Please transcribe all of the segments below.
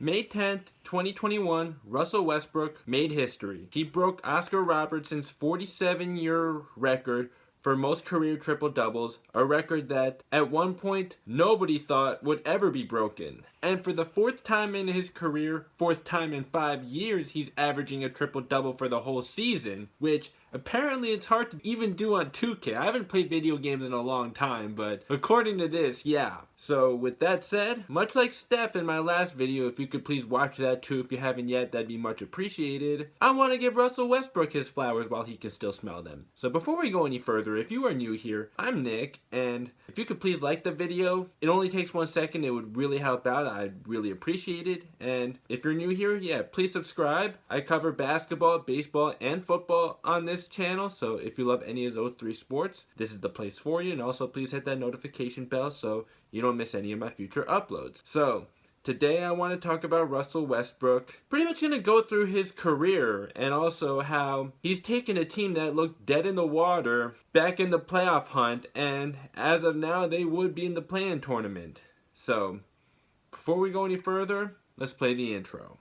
May 10th, 2021, Russell Westbrook made history. He broke Oscar Robertson's 47-year record for most career triple-doubles, a record that at one point nobody thought would ever be broken. And for the fourth time in his career, fourth time in 5 years, he's averaging a triple-double for the whole season, which apparently it's hard to even do on 2K. I haven't played video games in a long time, but according to this, yeah. So with that said, much like Steph in my last video, if you could please watch that too if you haven't yet, that'd be much appreciated. I want to give Russell Westbrook his flowers while he can still smell them. So before we go any further, if you are new here, I'm Nick, and if you could please like the video, it only takes 1 second, it would really help out. I'd really appreciate it. And if you're new here, yeah, please subscribe. I cover basketball, baseball, and football on this channel, so if you love any of those 3 sports, this is the place for you. And also please hit that notification bell so you don't miss any of my future uploads. So today I want to talk about Russell Westbrook. Pretty much going to go through his career and also how he's taken a team that looked dead in the water back in the playoff hunt, and as of now they would be in the play-in tournament. So before we go any further, let's play the intro.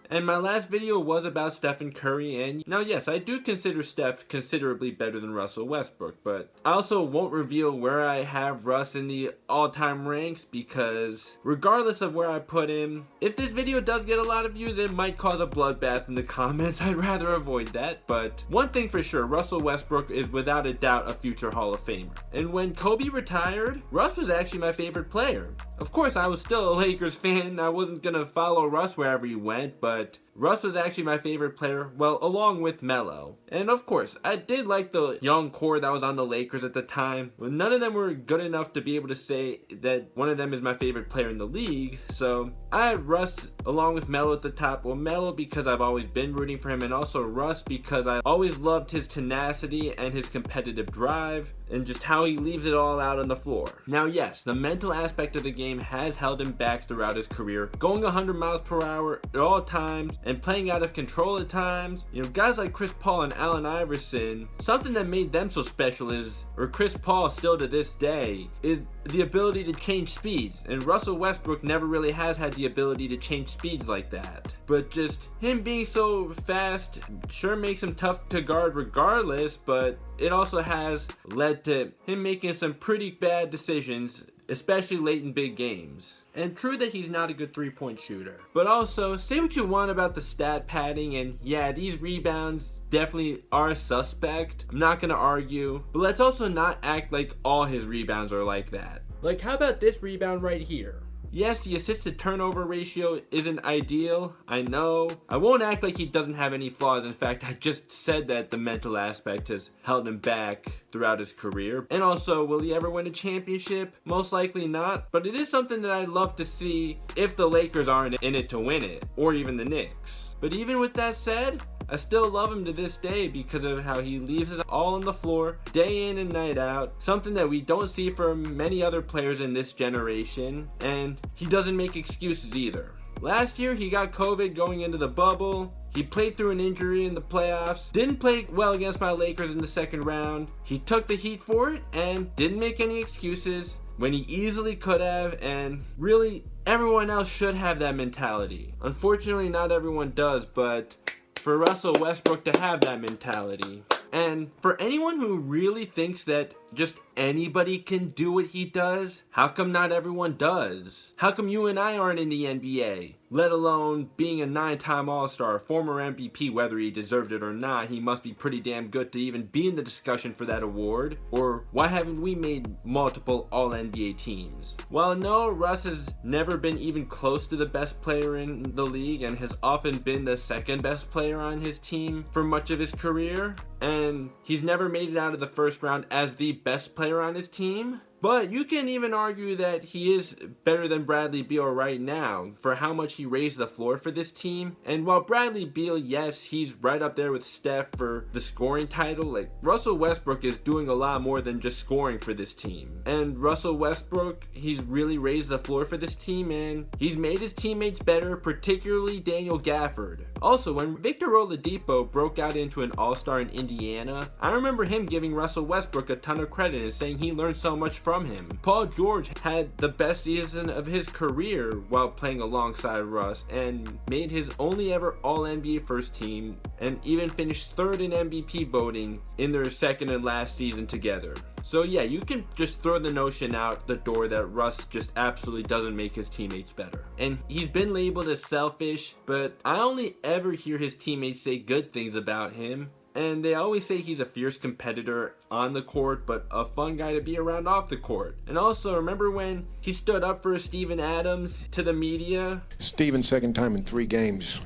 And my last video was about Stephen Curry, and now yes, I do consider Steph considerably better than Russell Westbrook, but I also won't reveal where I have Russ in the all-time ranks, because regardless of where I put him, if this video does get a lot of views, it might cause a bloodbath in the comments. I'd rather avoid that, but one thing for sure, Russell Westbrook is without a doubt a future Hall of Famer. And when Kobe retired, Russ was actually my favorite player. Of course, I was still a Lakers fan. I wasn't gonna follow Russ wherever he went, but Russ was actually my favorite player, well, along with Melo. And of course, I did like the young core that was on the Lakers at the time. None of them were good enough to be able to say that one of them is my favorite player in the league. So I had Russ along with Melo at the top. Well, Melo because I've always been rooting for him, and also Russ because I always loved his tenacity and his competitive drive and just how he leaves it all out on the floor. Now yes, the mental aspect of the game has held him back throughout his career, going 100 miles per hour at all times and playing out of control at times. You know, guys like Chris Paul and Allen Iverson, something that made them so special is, or Chris Paul still to this day, is the ability to change speeds. And Russell Westbrook never really has had the ability to change speeds like that. But just him being so fast sure makes him tough to guard regardless, but it also has led to him making some pretty bad decisions, especially late in big games. And true that he's not a good three-point shooter. But also, say what you want about the stat padding, and yeah, these rebounds definitely are suspect. I'm not gonna argue. But let's also not act like all his rebounds are like that. Like, how about this rebound right here? Yes, the assist-to turnover ratio isn't ideal, I know. I won't act like he doesn't have any flaws. In fact, I just said that the mental aspect has held him back throughout his career. And also, will he ever win a championship? Most likely not, but it is something that I'd love to see if the Lakers aren't in it to win it, or even the Knicks. But even with that said, I still love him to this day because of how he leaves it all on the floor, day in and night out, something that we don't see from many other players in this generation, and he doesn't make excuses either. Last year, he got COVID going into the bubble. He played through an injury in the playoffs, didn't play well against my Lakers in the second round. He took the heat for it and didn't make any excuses when he easily could have, and really, everyone else should have that mentality. Unfortunately, not everyone does, but for Russell Westbrook to have that mentality. And for anyone who really thinks that just anybody can do what he does, how come not everyone does? How come you and I aren't in the NBA? Let alone being a 9-time All-Star, former MVP, whether he deserved it or not, he must be pretty damn good to even be in the discussion for that award. Or why haven't we made multiple All-NBA teams? Well, no, Russ has never been even close to the best player in the league and has often been the second best player on his team for much of his career. And he's never made it out of the first round as the best player on his team. But you can even argue that he is better than Bradley Beal right now for how much he raised the floor for this team. And while Bradley Beal, yes, he's right up there with Steph for the scoring title, like Russell Westbrook is doing a lot more than just scoring for this team. And Russell Westbrook, he's really raised the floor for this team and he's made his teammates better, particularly Daniel Gafford. Also, when Victor Oladipo broke out into an all-star in Indiana, I remember him giving Russell Westbrook a ton of credit and saying he learned so much from him. Paul George had the best season of his career while playing alongside Russ and made his only ever All-NBA first team and even finished third in MVP voting in their second and last season together. So yeah, you can just throw the notion out the door that Russ just absolutely doesn't make his teammates better. And he's been labeled as selfish, but I only ever hear his teammates say good things about him. And they always say he's a fierce competitor on the court, but a fun guy to be around off the court. And also, remember when he stood up for Steven Adams to the media? Steven, second time in 3 games,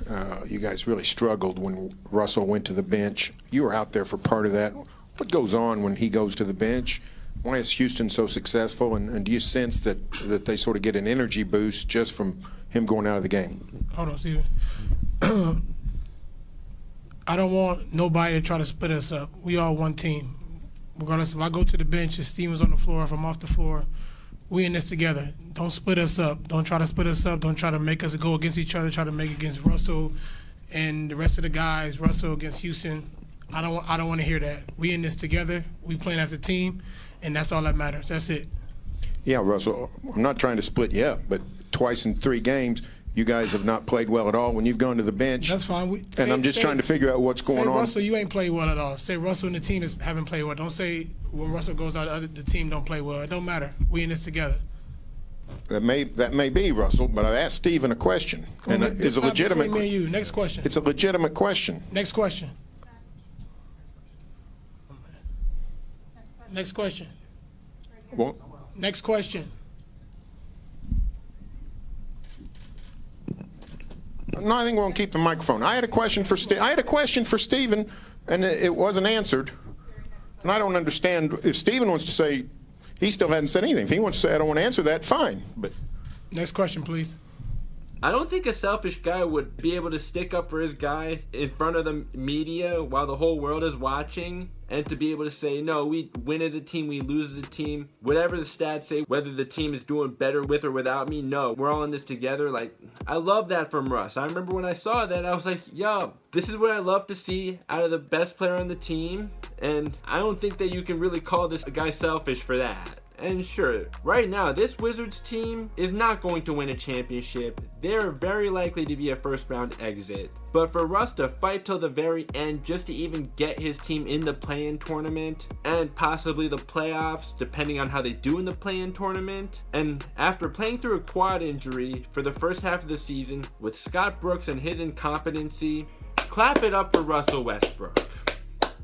you guys really struggled when Russell went to the bench. You were out there for part of that. What goes on when he goes to the bench? Why is Houston so successful? And do you sense that they sort of get an energy boost just from him going out of the game? Hold on, Steven. I don't want nobody to try to split us up. We all one team. Regardless if I go to the bench, if Steven's on the floor, if I'm off the floor, we in this together. Don't split us up. Don't try to split us up. Don't try to make us go against each other. Try to make it against Russell and the rest of the guys. Russell against Houston. I don't want to hear that. We in this together. We playing as a team, and that's all that matters. That's it. Yeah, Russell, I'm not trying to split you up, but twice in 3 games, you guys have not played well at all when you've gone to the bench. That's fine. I'm just trying to figure out what's going on. Say Russell, you ain't played well at all. Say Russell and the team haven't played well. Don't say when Russell goes out, the team don't play well. It don't matter. We in this together. That may be, Russell, but I asked Steven a question. And it's a legitimate question. Me and you. Next question. It's a legitimate question. Next question. Next question. Well, next question. No, I think we're going to keep the microphone. I had a question for Steven, and it wasn't answered. And I don't understand if Steven wants to say he still hasn't said anything. If he wants to say I don't want to answer that, fine. But next question, please. I don't think a selfish guy would be able to stick up for his guy in front of the media while the whole world is watching and to be able to say, no, we win as a team, we lose as a team. Whatever the stats say, whether the team is doing better with or without me, no, we're all in this together. Like, I love that from Russ. I remember when I saw that, I was like, yo, this is what I love to see out of the best player on the team. And I don't think that you can really call this guy selfish for that. And sure, right now, this Wizards team is not going to win a championship. They're very likely to be a first-round exit. But for Russ to fight till the very end just to even get his team in the play-in tournament and possibly the playoffs, depending on how they do in the play-in tournament, and after playing through a quad injury for the first half of the season with Scott Brooks and his incompetency, clap it up for Russell Westbrook.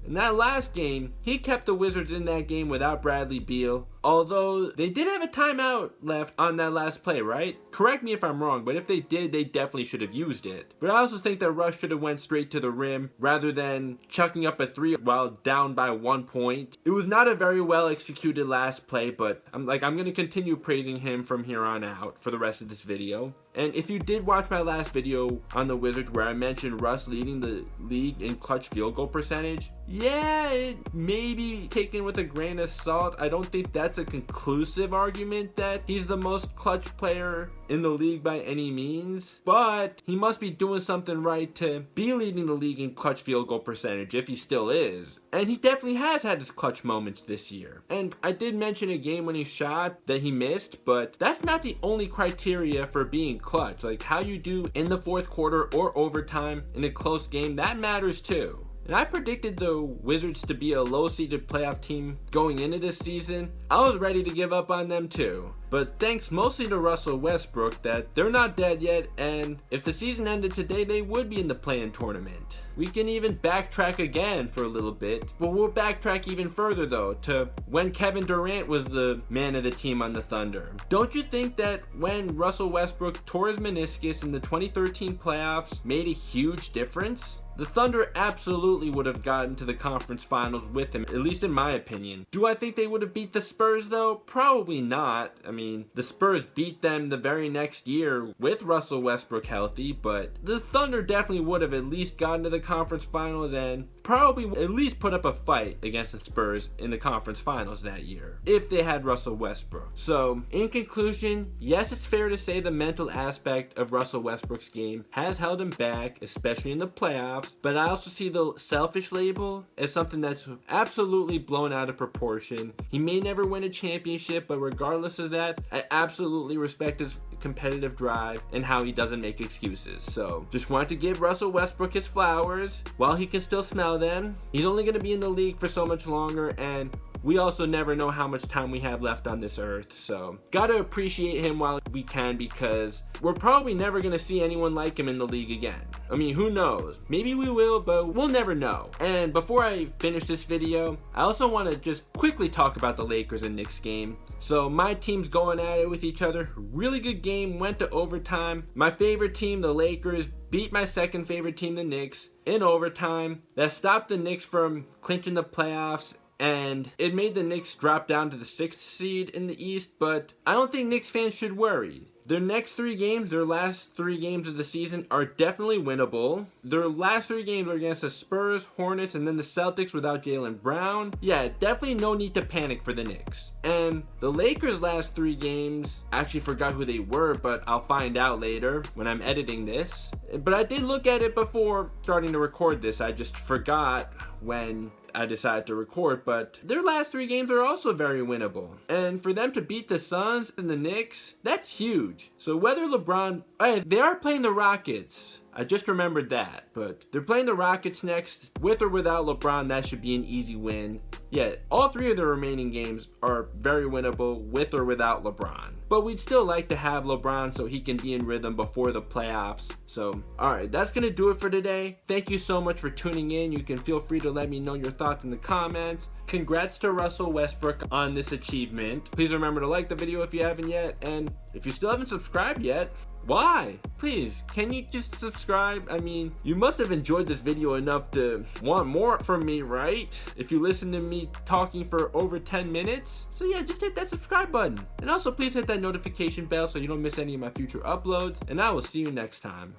In that last game, he kept the Wizards in that game without Bradley Beal, although they did have a timeout left on that last play, right? Correct me if I'm wrong, but if they did, they definitely should have used it. But I also think that Russ should have went straight to the rim rather than chucking up a 3 while down by 1 point. It was not a very well executed last play, but I'm going to continue praising him from here on out for the rest of this video. And if you did watch my last video on the Wizards where I mentioned Russ leading the league in clutch field goal percentage, yeah, it may be taken with a grain of salt. I don't think that's a conclusive argument that he's the most clutch player in the league by any means, but he must be doing something right to be leading the league in clutch field goal percentage if he still is. And he definitely has had his clutch moments this year. And I did mention a game when he shot that he missed, but that's not the only criteria for being clutch. Like how you do in the fourth quarter or overtime in a close game, that matters too. And I predicted the Wizards to be a low-seeded playoff team going into this season. I was ready to give up on them too. But thanks mostly to Russell Westbrook that they're not dead yet, and if the season ended today, they would be in the play-in tournament. We can even backtrack again for a little bit, but we'll backtrack even further though to when Kevin Durant was the man of the team on the Thunder. Don't you think that when Russell Westbrook tore his meniscus in the 2013 playoffs made a huge difference? the Thunder absolutely would have gotten to the conference finals with him, at least in my opinion. Do I think they would have beat the Spurs though? Probably not. I mean, the Spurs beat them the very next year with Russell Westbrook healthy, but the Thunder definitely would have at least gotten to the conference finals and probably at least put up a fight against the Spurs in the conference finals that year if they had Russell Westbrook. So in conclusion, yes, it's fair to say the mental aspect of Russell Westbrook's game has held him back, especially in the playoffs, but I also see the selfish label as something that's absolutely blown out of proportion. He may never win a championship, but regardless of that, I absolutely respect his competitive drive and how he doesn't make excuses. So just want to give Russell Westbrook his flowers while he can still smell them. He's only going to be in the league for so much longer, and we also never know how much time we have left on this earth. So gotta appreciate him while we can, because we're probably never gonna see anyone like him in the league again. I mean, who knows? Maybe we will, but we'll never know. And before I finish this video, I also want to just quickly talk about the Lakers and Knicks game. So my team's going at it with each other. Really good game, went to overtime. My favorite team, the Lakers, beat my second favorite team, the Knicks, in overtime. That stopped the Knicks from clinching the playoffs, and it made the Knicks drop down to the 6th seed in the East, but I don't think Knicks fans should worry. Their next 3 games, their last 3 games of the season, are definitely winnable. Their last 3 games are against the Spurs, Hornets, and then the Celtics without Jaylen Brown. Yeah, definitely no need to panic for the Knicks. And the Lakers' last 3 games, I actually forgot who they were, but I'll find out later when I'm editing this. But I did look at it before starting to record this. I just forgot when I decided to record, but their last 3 games are also very winnable. And for them to beat the Suns and the Knicks, that's huge. So whether LeBron, they are playing the Rockets. I just remembered that, but they're playing the Rockets next. With or without LeBron, that should be an easy win. Yeah, all 3 of the remaining games are very winnable with or without LeBron. But we'd still like to have LeBron so he can be in rhythm before the playoffs. So, alright, that's going to do it for today. Thank you so much for tuning in. You can feel free to let me know your thoughts in the comments. Congrats to Russell Westbrook on this achievement. Please remember to like the video if you haven't yet. And if you still haven't subscribed yet, why? Please, can you just subscribe? I mean, you must have enjoyed this video enough to want more from me, right? If you listen to me talking for over 10 minutes. So yeah, just hit that subscribe button. And also please hit that notification bell so you don't miss any of my future uploads. And I will see you next time.